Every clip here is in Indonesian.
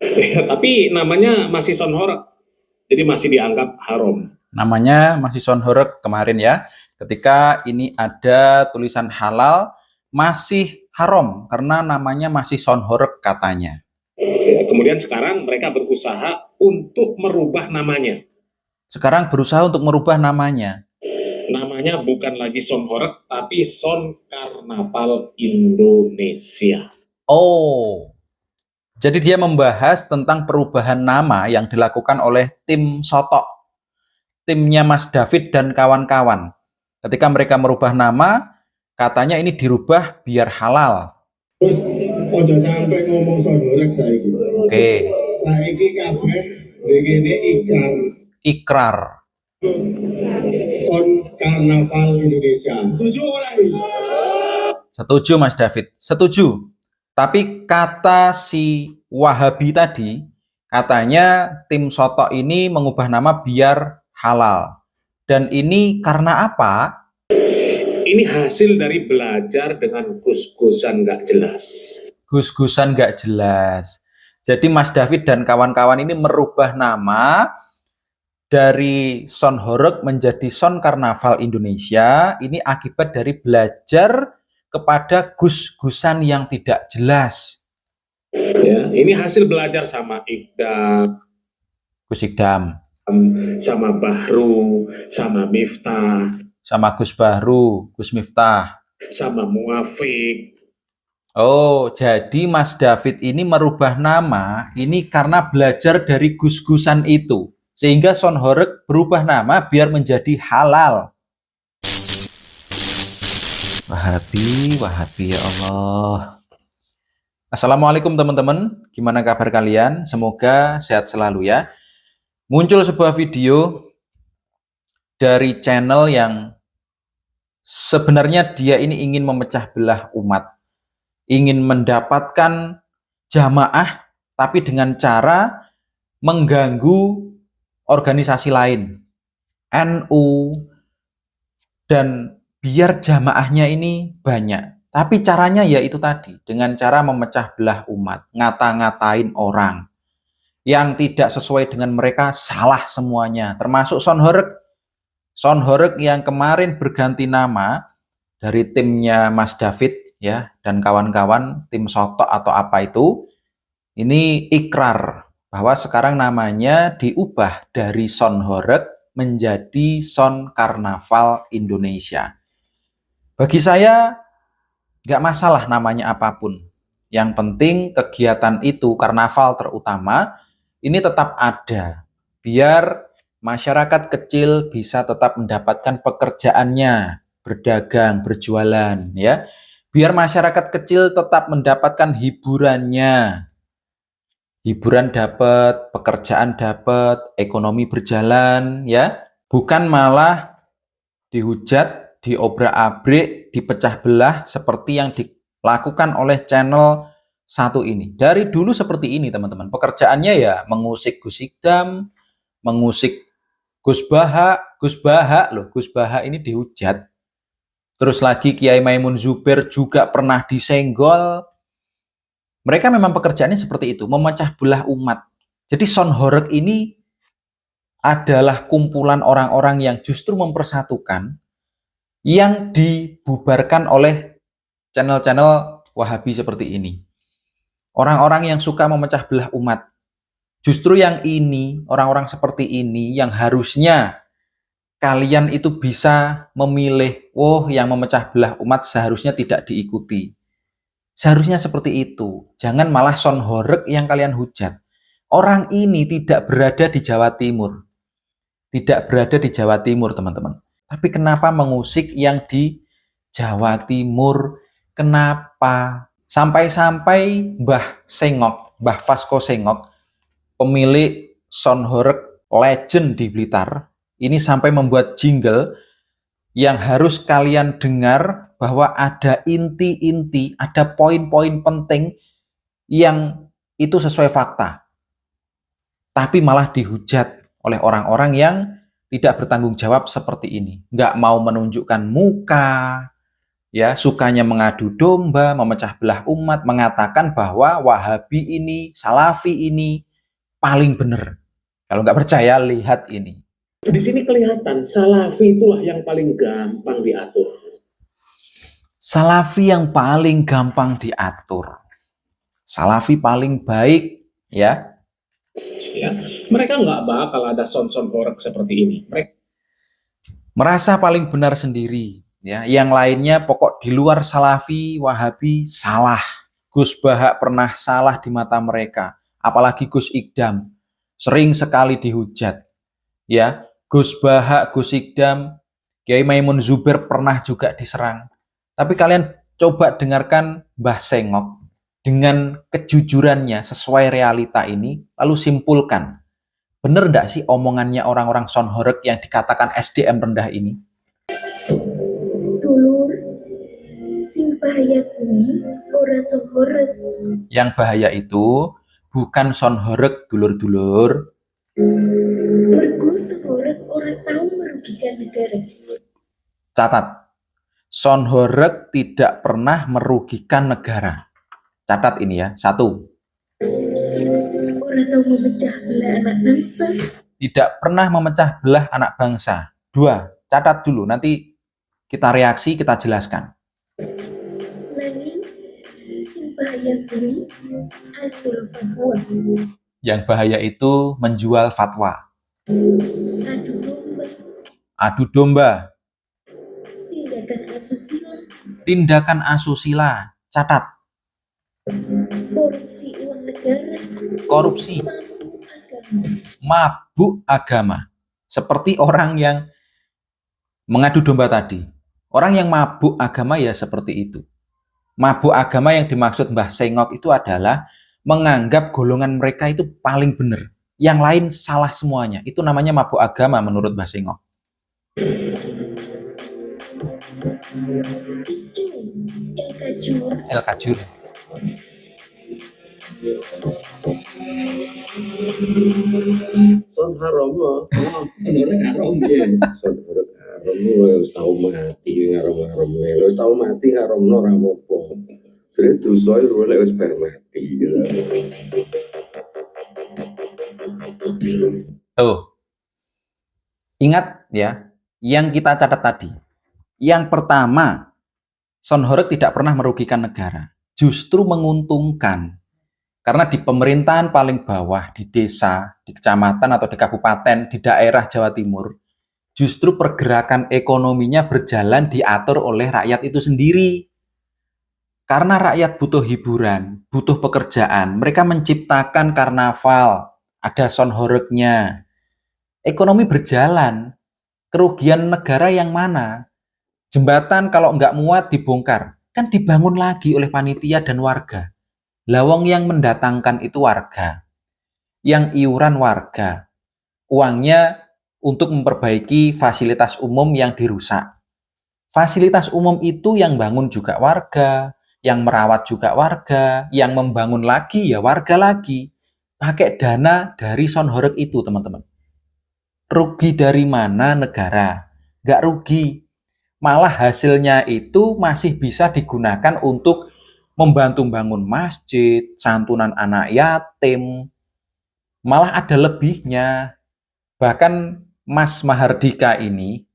Ya, tapi namanya masih Son Horeg, jadi masih dianggap haram. Namanya masih Sonhoreg kemarin ya. Ketika ini ada tulisan halal, masih haram karena namanya masih Sonhoreg katanya. Ya, kemudian sekarang mereka berusaha untuk merubah namanya. Sekarang berusaha untuk merubah namanya. Namanya bukan lagi Son Horeg, tapi Son Karnaval Indonesia. Oh, jadi dia membahas tentang perubahan nama yang dilakukan oleh tim Sotok, timnya Mas David dan kawan-kawan. Ketika mereka merubah nama, katanya ini dirubah biar halal. Terus ojo sampai ngomong sodorek saiki. Oke, Saiki kabeh begini iklan ikrar. Son Karnaval Indonesia. Setuju orang ini? Setuju Mas David, setuju. Tapi kata si Wahabi tadi, katanya tim Sotok ini mengubah nama biar halal. Dan ini karena apa? Ini hasil dari belajar dengan gus-gusan nggak jelas. Gus-gusan nggak jelas. Jadi Mas David dan kawan-kawan ini merubah nama dari Son Horeg menjadi Son Karnaval Indonesia. Ini akibat dari belajar kepada gus-gusan yang tidak jelas. Ya, ini hasil belajar sama Iqdam, Gus Ikdam, sama Bahru, sama Miftah, sama Gus Bahru, Gus Miftah. sama Muafik. Oh, jadi Mas David ini merubah nama ini karena belajar dari gus-gusan itu. Sehingga Son Horeg berubah nama biar menjadi halal. Wahabi, Wahabi ya Allah. Assalamualaikum teman-teman, gimana kabar kalian? Semoga sehat selalu ya. Muncul sebuah video dari channel yang sebenarnya dia ini ingin memecah belah umat. Ingin mendapatkan jamaah tapi dengan cara mengganggu organisasi lain, NU, dan biar jamaahnya ini banyak. Tapi caranya ya itu tadi, dengan cara memecah belah umat, ngata-ngatain orang yang tidak sesuai dengan mereka, salah semuanya. Termasuk Son Horeg. Son Horeg yang kemarin berganti nama dari timnya Mas David ya dan kawan-kawan, tim Sotok atau apa itu, ini ikrar bahwa sekarang namanya diubah dari Son Horeg menjadi Son Karnaval Indonesia. Bagi saya nggak masalah namanya apapun. Yang penting kegiatan itu, karnaval terutama, ini tetap ada. Biar masyarakat kecil bisa tetap mendapatkan pekerjaannya, berdagang, berjualan, ya. Biar masyarakat kecil tetap mendapatkan hiburannya. Hiburan dapat, pekerjaan dapat, ekonomi berjalan, ya. Bukan malah dihujat, diobrak-abrik, dipecah belah seperti yang dilakukan oleh channel satu ini. Dari dulu seperti ini teman-teman. Pekerjaannya ya mengusik Gus Ikdam, mengusik Gus Baha loh. Gus Baha ini dihujat. Terus lagi Kiai Maimun Zubair juga pernah disenggol. Mereka memang pekerjaannya seperti itu, memecah belah umat. Jadi Son Horeg ini adalah kumpulan orang-orang yang justru mempersatukan, yang dibubarkan oleh channel-channel Wahabi seperti ini. Orang-orang yang suka memecah belah umat. Justru yang ini, orang-orang seperti ini yang harusnya kalian itu bisa memilih, oh yang memecah belah umat seharusnya tidak diikuti. Seharusnya seperti itu. Jangan malah Son Horeg yang kalian hujat. Orang ini tidak berada di Jawa Timur. Tidak berada di Jawa Timur, teman-teman. Tapi kenapa mengusik yang di Jawa Timur? Kenapa? Sampai-sampai Mbah Sengok, Mbah Vasco Sengok, pemilik Son Horeg legend di Blitar, ini sampai membuat jingle yang harus kalian dengar bahwa ada inti-inti, ada poin-poin penting yang itu sesuai fakta. Tapi malah dihujat oleh orang-orang yang tidak bertanggung jawab seperti ini. Nggak mau menunjukkan muka, ya, sukanya mengadu domba, memecah belah umat, mengatakan bahwa Wahabi ini, Salafi ini paling benar. Kalau nggak percaya, lihat ini. Di sini kelihatan Salafi itulah yang paling gampang diatur. Salafi yang paling gampang diatur. Salafi paling baik, ya. Ya, mereka nggak bakal ada son-son horeg seperti ini. Mereka Merasa paling benar sendiri, ya. Yang lainnya pokok di luar Salafi, Wahabi salah. Gus Bahak pernah salah di mata mereka, apalagi Gus Ikdam. Sering sekali dihujat. Ya, Gus Bahak, Gus Ikdam, Kiai Maimun Zubair pernah juga diserang. Tapi kalian coba dengarkan Mbah Sengok dengan kejujurannya sesuai realita ini, lalu simpulkan. Bener nggak sih omongannya orang-orang sonhoreg yang dikatakan SDM rendah ini? Dulur, sing bahaya kuwi ora sonhoreg. Yang bahaya itu bukan sonhoreg dulur-dulur, Mergo sonhoreg ora tau merugikan negara. catat. Sonhoreg tidak pernah merugikan negara. Catat ini ya. 1. Ora tau memecah belah anak bangsa. Tidak pernah memecah belah anak bangsa. 2. Catat dulu, nanti kita reaksi, kita jelaskan. Nanging sing bahaya kuwi atul fatwa. Yang bahaya itu menjual fatwa. Adu domba, Adu domba, tindakan asusila, tindakan asusila. Catat. korupsi uang negara, Korupsi, mampu agama. mabuk agama. Seperti orang yang mengadu domba tadi. Orang yang mabuk agama ya seperti itu. Mabuk agama yang dimaksud Mbah Sengok itu adalah menganggap golongan mereka itu paling benar. Yang lain salah semuanya. Itu namanya mabuk agama menurut Mbah Sengok. Ijo, kajur, El Kajur. Son haram oh, son horeg haram ya. Son horeg haram wis tau mati ngaram-ngaram wis tau mati haramno ora apa-apa. Jadi dosa iku lek wis bar mati. Tuh. Ingat ya, yang kita catat tadi. Yang pertama, sonhoreg tidak pernah merugikan negara. Justru menguntungkan. Karena di pemerintahan paling bawah, di desa, di kecamatan atau di kabupaten, di daerah Jawa Timur, justru pergerakan ekonominya berjalan diatur oleh rakyat itu sendiri. Karena rakyat butuh hiburan, butuh pekerjaan, mereka menciptakan karnaval, ada sonhoregnya. Ekonomi berjalan, kerugian negara yang mana? Jembatan kalau nggak muat dibongkar, kan dibangun lagi oleh panitia dan warga. Lawang yang mendatangkan itu warga, yang iuran warga, uangnya untuk memperbaiki fasilitas umum yang dirusak. Fasilitas umum itu yang bangun juga warga, yang merawat juga warga, yang membangun lagi ya warga lagi. Pakai dana dari sonhoreg itu teman-teman. Rugi dari mana negara? Nggak rugi. Malah hasilnya itu masih bisa digunakan untuk membantu bangun masjid, santunan anak yatim, malah ada lebihnya. Bahkan Mas Mahardika ini,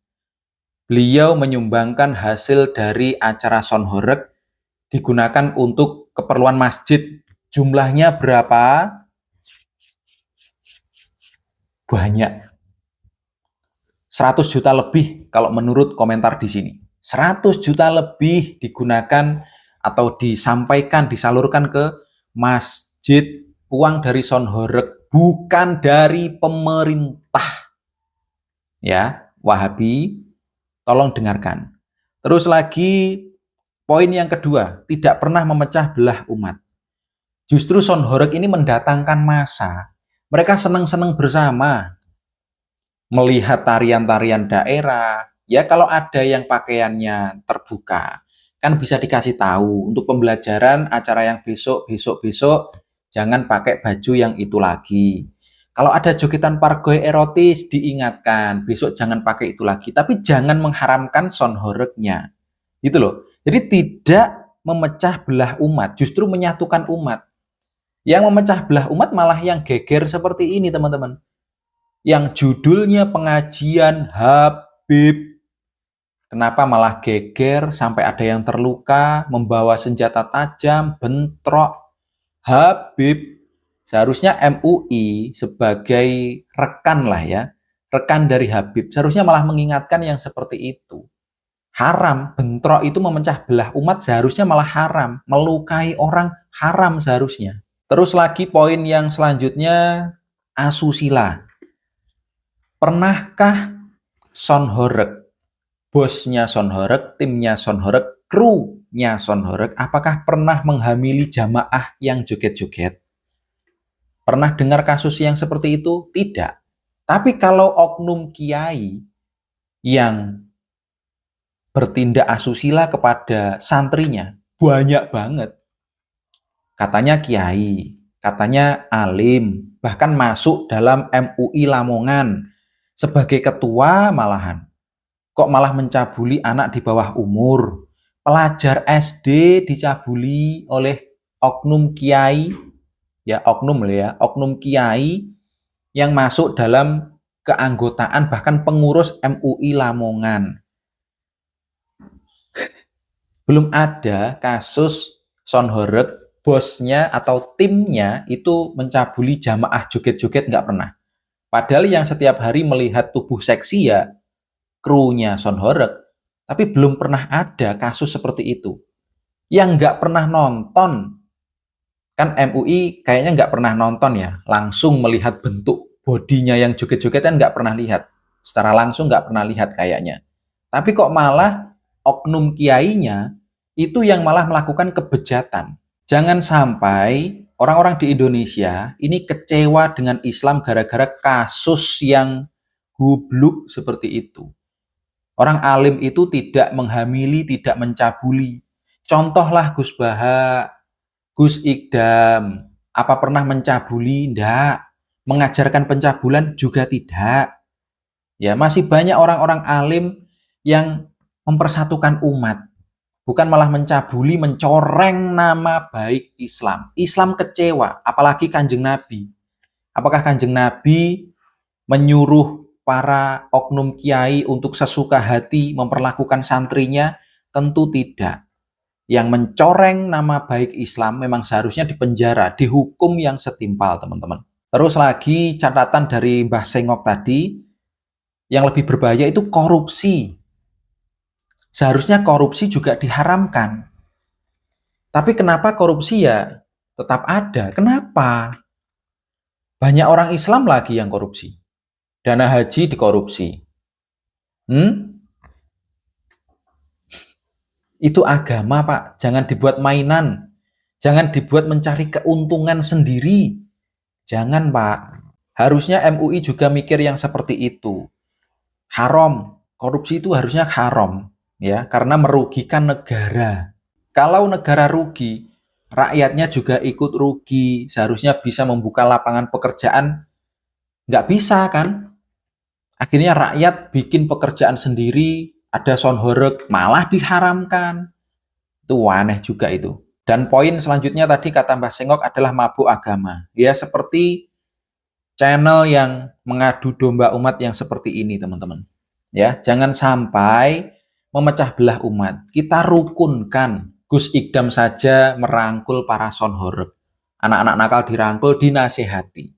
beliau menyumbangkan hasil dari acara sonhoreg digunakan untuk keperluan masjid. Jumlahnya berapa? Banyak. 100 juta lebih kalau menurut komentar di sini. 100 juta lebih digunakan atau disampaikan, disalurkan ke masjid, uang dari sonhoreg, bukan dari pemerintah. Ya, Wahabi, tolong dengarkan. Terus lagi, poin yang kedua, tidak pernah memecah belah umat. Justru sonhoreg ini mendatangkan massa. Mereka senang-senang bersama. Melihat tarian-tarian daerah, ya kalau ada yang pakaiannya terbuka, kan bisa dikasih tahu untuk pembelajaran acara yang besok jangan pakai baju yang itu lagi. Kalau ada jogetan pargoy erotis diingatkan besok jangan pakai itu lagi, tapi jangan mengharamkan sonhoregnya. Gitu loh. Jadi tidak memecah belah umat, justru menyatukan umat. Yang memecah belah umat malah yang geger seperti ini, teman-teman. Yang judulnya pengajian Habib. Kenapa malah geger sampai ada yang terluka, membawa senjata tajam, bentrok. Habib, seharusnya MUI sebagai rekan lah ya, rekan dari Habib, seharusnya malah mengingatkan yang seperti itu. Haram, bentrok itu memecah belah umat seharusnya malah haram. Melukai orang haram seharusnya. Terus lagi poin yang selanjutnya, asusila. Pernahkah Son Horeg, bosnya Son Horeg, timnya Son Horeg, krunya Son Horeg, apakah pernah menghamili jamaah yang joget-joget? Pernah dengar kasus yang seperti itu? Tidak. Tapi kalau oknum kiai yang bertindak asusila kepada santrinya, banyak banget. Katanya kiai, katanya alim, bahkan masuk dalam MUI Lamongan sebagai ketua malahan. Kok malah mencabuli anak di bawah umur, pelajar SD dicabuli oleh oknum kiai, ya oknum ya, oknum kiai yang masuk dalam keanggotaan bahkan pengurus MUI Lamongan. Belum ada kasus Son Horeg, bosnya atau timnya itu mencabuli jamaah joget-joget, nggak pernah. Padahal yang setiap hari melihat tubuh seksi ya krunya Son Horeg, tapi belum pernah ada kasus seperti itu. Yang nggak pernah nonton, kan MUI kayaknya nggak pernah nonton ya, langsung melihat bentuk bodinya yang joget-joget kan nggak pernah lihat. Secara langsung nggak pernah lihat kayaknya. Tapi kok malah oknum kiainya itu yang malah melakukan kebejatan. Jangan sampai orang-orang di Indonesia ini kecewa dengan Islam gara-gara kasus yang goblok seperti itu. Orang alim itu tidak menghamili, tidak mencabuli. Contohlah Gus Baha, Gus Ikdam, apa pernah mencabuli? Tidak. Mengajarkan pencabulan juga tidak. Ya, masih banyak orang-orang alim yang mempersatukan umat. Bukan malah mencabuli, mencoreng nama baik Islam. Islam kecewa, apalagi Kanjeng Nabi. Apakah Kanjeng Nabi menyuruh para oknum kiai untuk sesuka hati memperlakukan santrinya? Tentu tidak. Yang mencoreng nama baik Islam memang seharusnya dipenjara, dihukum yang setimpal, teman-teman. Terus lagi catatan dari Mbah Sengok tadi, yang lebih berbahaya itu korupsi. Seharusnya korupsi juga diharamkan. Tapi kenapa korupsi ya tetap ada? Kenapa? Banyak orang Islam lagi yang korupsi. Dana haji dikorupsi. Itu agama, Pak. Jangan dibuat mainan. Jangan dibuat mencari keuntungan sendiri. Jangan, Pak. Harusnya MUI juga mikir yang seperti itu. Haram. Korupsi itu harusnya haram, ya, karena merugikan negara. Kalau negara rugi, rakyatnya juga ikut rugi. Seharusnya bisa membuka lapangan pekerjaan. Nggak bisa, kan? Akhirnya rakyat bikin pekerjaan sendiri, ada Son Horeg, malah diharamkan. Itu aneh juga itu. Dan poin selanjutnya tadi kata Mbah Sengok adalah mabuk agama. Ya, seperti channel yang mengadu domba umat yang seperti ini, teman-teman. Ya, jangan sampai memecah belah umat. Kita rukunkan. Gus Ikdam saja merangkul para Son Horeg. Anak-anak nakal dirangkul, dinasehati.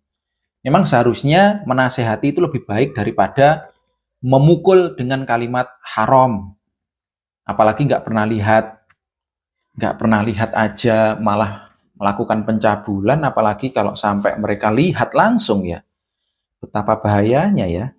Memang seharusnya menasehati itu lebih baik daripada memukul dengan kalimat haram. Apalagi nggak pernah lihat aja malah melakukan pencabulan, apalagi kalau sampai mereka lihat langsung ya. Betapa bahayanya ya.